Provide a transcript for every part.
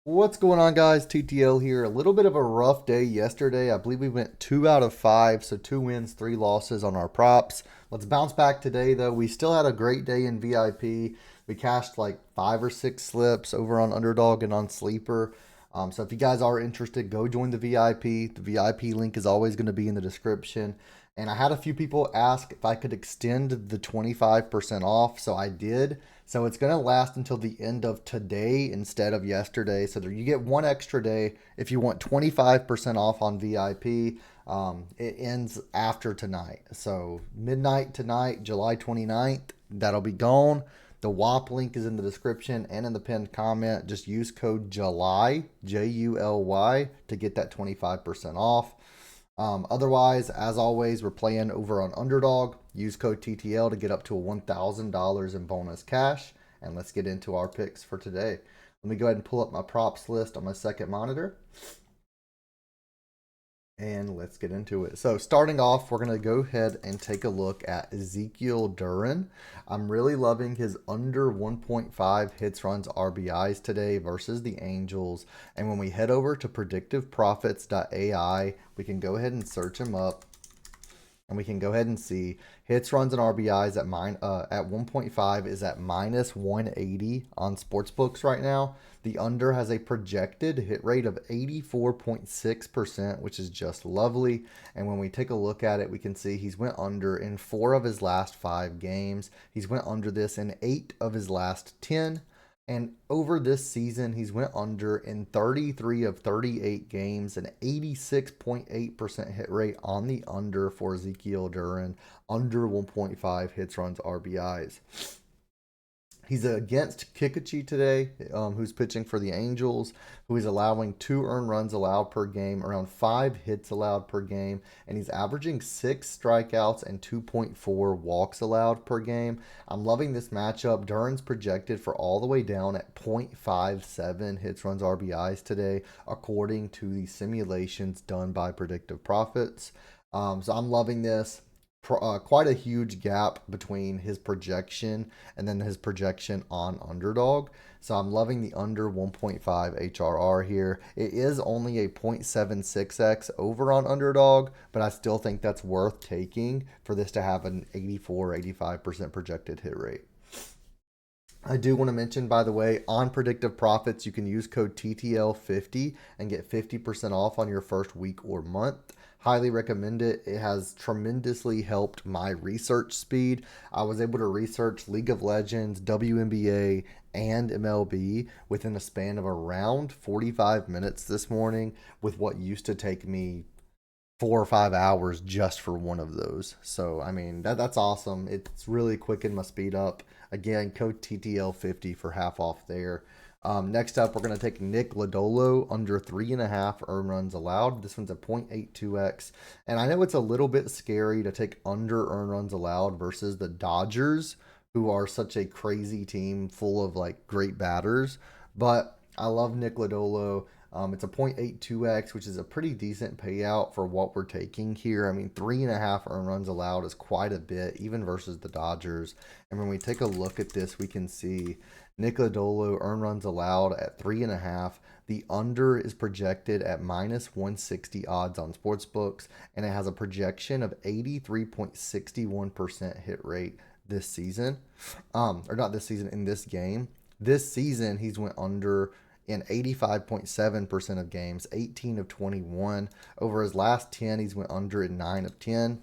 What's going on, guys? TTL here. A little bit of a rough day yesterday. I believe we went 2 out of 5, so 2 wins, 3 losses on our props. Let's bounce back today, though. We still had a great day in VIP. We cashed like 5 or 6 slips over on Underdog and on Sleeper. So if you guys are interested, go join the VIP. The VIP link is always going to be in the description. And I had a few people ask if I could extend the 25% off, so I did. So it's going to last until the end of today instead of yesterday. So there, you get one extra day if you want 25% off on VIP. It ends after tonight. So midnight tonight, July 29th, that'll be gone. The WAP link is in the description and in the pinned comment. Just use code JULY, JULY, to get that 25% off. Otherwise, as always, we're playing over on Underdog. Use code TTL to get up to $1,000 in bonus cash. And let's get into our picks for today. Let me go ahead and pull up my props list on my second monitor. And let's get into it. So starting off, we're going to go ahead and take a look at Ezekiel Duran. I'm really loving his under 1.5 hits, runs, RBIs today versus the Angels. And when we head over to predictiveprofits.ai, we can go ahead and search him up. And we can go ahead and see hits, runs, and RBIs at 1.5 is at minus 180 on sportsbooks right now. The under has a projected hit rate of 84.6%, which is just lovely. And when we take a look at it, we can see he's went under in 4 of his last 5 games. He's went under this in 8 of his last 10. And over this season, he's went under in 33 of 38 games, an 86.8% hit rate on the under for Ezekiel Duran, under 1.5 hits, runs, RBIs. He's against Kikuchi today, who's pitching for the Angels, who is allowing 2 earned runs allowed per game, around 5 hits allowed per game, and he's averaging 6 strikeouts and 2.4 walks allowed per game. I'm loving this matchup. Duran's projected for all the way down at 0.57 hits, runs, RBIs today, according to the simulations done by Predictive Profits. So I'm loving this. Quite a huge gap between his projection and then his projection on Underdog. So I'm loving the under 1.5 HRR here. It is only a 0.76x over on Underdog, but I still think that's worth taking for this to have an 84-85% projected hit rate. I do want to mention, by the way, on Predictive Profits, you can use code TTL50 and get 50% off on your first week or month. Highly recommend it. It has tremendously helped my research speed. I was able to research League of Legends, WNBA, and MLB within a span of around 45 minutes this morning, with what used to take me 4 or 5 hours just for one of those. So I mean that's awesome. It's really quickened my speed up. Again, code TTL50 for half off there. Next up, we're going to take Nick Lodolo under 3.5 earned runs allowed. This one's a 0.82x. And I know it's a little bit scary to take under earned runs allowed versus the Dodgers, who are such a crazy team full of like great batters. But I love Nick Lodolo. It's a 0.82x, which is a pretty decent payout for what we're taking here. I mean, 3.5 earned runs allowed is quite a bit, even versus the Dodgers. And when we take a look at this, we can see Nick Lodolo earned runs allowed at 3.5. The under is projected at minus 160 odds on sportsbooks, and it has a projection of 83.61% hit rate this season. Or not this season, in this game. This season, he's went under in 85.7% of games, 18 of 21. Over his last 10, he's went under in 9 of 10.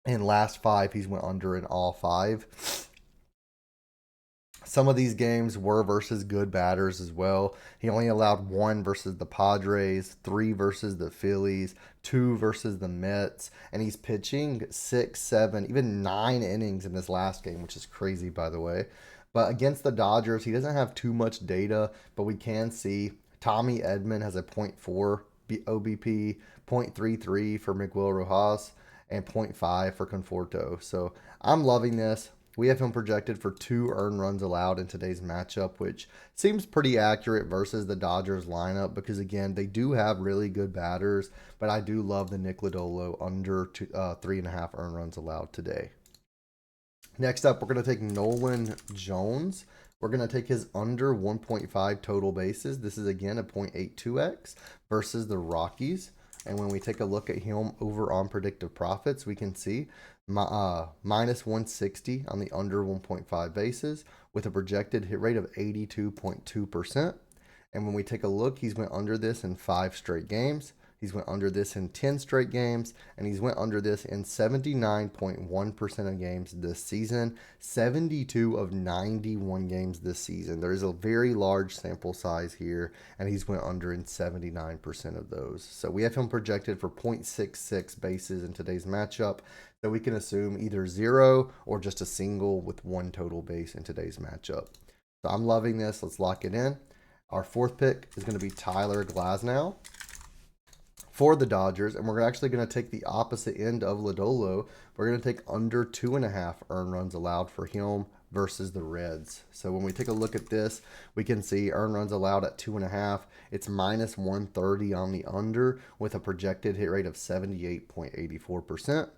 In last 5, he's went under in all 5. Some of these games were versus good batters as well. He only allowed 1 versus the Padres, 3 versus the Phillies, 2 versus the Mets, and he's pitching 6, 7, even 9 innings in this last game, which is crazy, by the way. But against the Dodgers, he doesn't have too much data, but we can see Tommy Edman has a zero point 0.4 OBP, 0.33 for Miguel Rojas, and 0.5 for Conforto. So I'm loving this. We have him projected for 2 earned runs allowed in today's matchup, which seems pretty accurate versus the Dodgers lineup because, again, they do have really good batters, but I do love the Nick Lodolo under 3.5 earned runs allowed today. Next up, we're going to take Nolan Jones We're going to take his under 1.5 total bases. This is again a 0.82x versus the Rockies. And when we take a look at him over on predictive profits, we can see minus 160 on the under 1.5 bases with a projected hit rate of 82.2%. And when we take a look, he's went under this in 5 straight games. He's went under this in 10 straight games, and he's went under this in 79.1% of games this season, 72 of 91 games this season. There is a very large sample size here, and he's went under in 79% of those. So we have him projected for 0.66 bases in today's matchup. So we can assume either 0 or just a single with 1 total base in today's matchup. So I'm loving this. Let's lock it in. Our 4th pick is going to be Tyler Glasnow for the Dodgers, and we're actually going to take the opposite end of Lodolo. We're going to take under 2.5 earned runs allowed for him versus the Reds. So when we take a look at this, we can see earned runs allowed at 2.5. It's minus 130 on the under with a projected hit rate of 78.84%.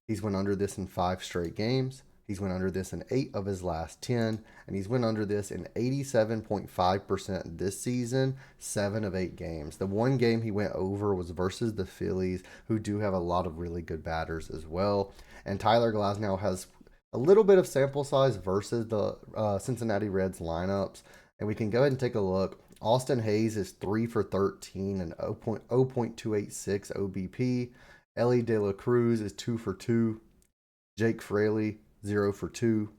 He's went under this in 5 straight games. He's went under this in 8 of his last 10, and he's went under this in 87.5% this season, 7 of 8 games. The one game he went over was versus the Phillies, who do have a lot of really good batters as well. And Tyler Glasnow has a little bit of sample size versus the Cincinnati Reds lineups, and we can go ahead and take a look. Austin Hayes is 3 for 13 and 0.286 OBP. Ellie De La Cruz is 2 for 2. Jake Fraley 0 for 2.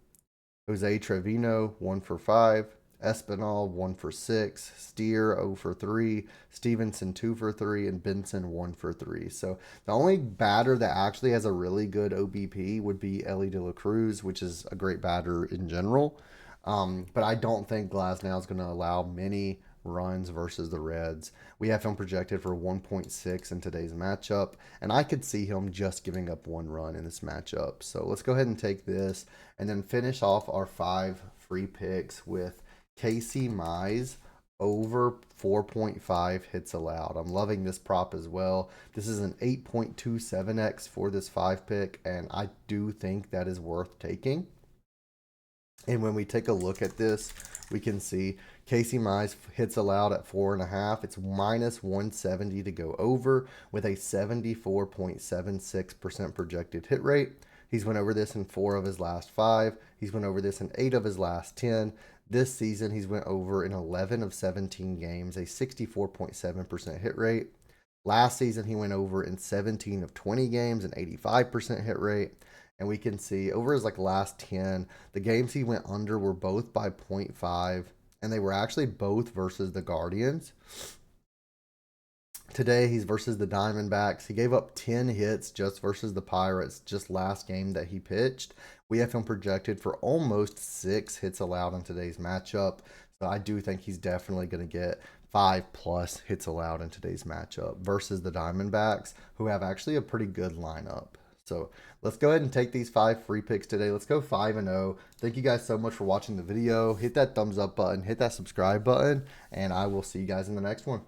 Jose Trevino, 1 for 5. Espinal, 1 for 6. Steer, 0 for 3. Stevenson, 2 for 3. And Benson, 1 for 3. So the only batter that actually has a really good OBP would be Ellie De La Cruz, which is a great batter in general. But I don't think Glasnow is going to allow many runs versus the Reds. We have him projected for 1.6 in today's matchup, and I could see him just giving up 1 run in this matchup. So let's go ahead and take this and then finish off our 5 free picks with Casey Mize over 4.5 hits allowed. I'm loving this prop as well. This is an 8.27x for this 5 pick, and I do think that is worth taking. And when we take a look at this, we can see Casey Mize hits allowed at 4.5. It's minus 170 to go over with a 74.76% projected hit rate. He's went over this in 4 of his last 5. He's went over this in 8 of his last 10. This season, he's went over in 11 of 17 games, a 64.7% hit rate. Last season, he went over in 17 of 20 games, an 85% hit rate. And we can see over his last 10, the games he went under were both by 0.5, and they were actually both versus the Guardians. Today, he's versus the Diamondbacks. He gave up 10 hits just versus the Pirates just last game that he pitched. We have him projected for almost 6 hits allowed in today's matchup. So I do think he's definitely going to get 5+ hits allowed in today's matchup versus the Diamondbacks, who have actually a pretty good lineup. So let's go ahead and take these 5 free picks today. Let's go 5-0. Thank you guys so much for watching the video. Hit that thumbs up button, hit that subscribe button, and I will see you guys in the next one.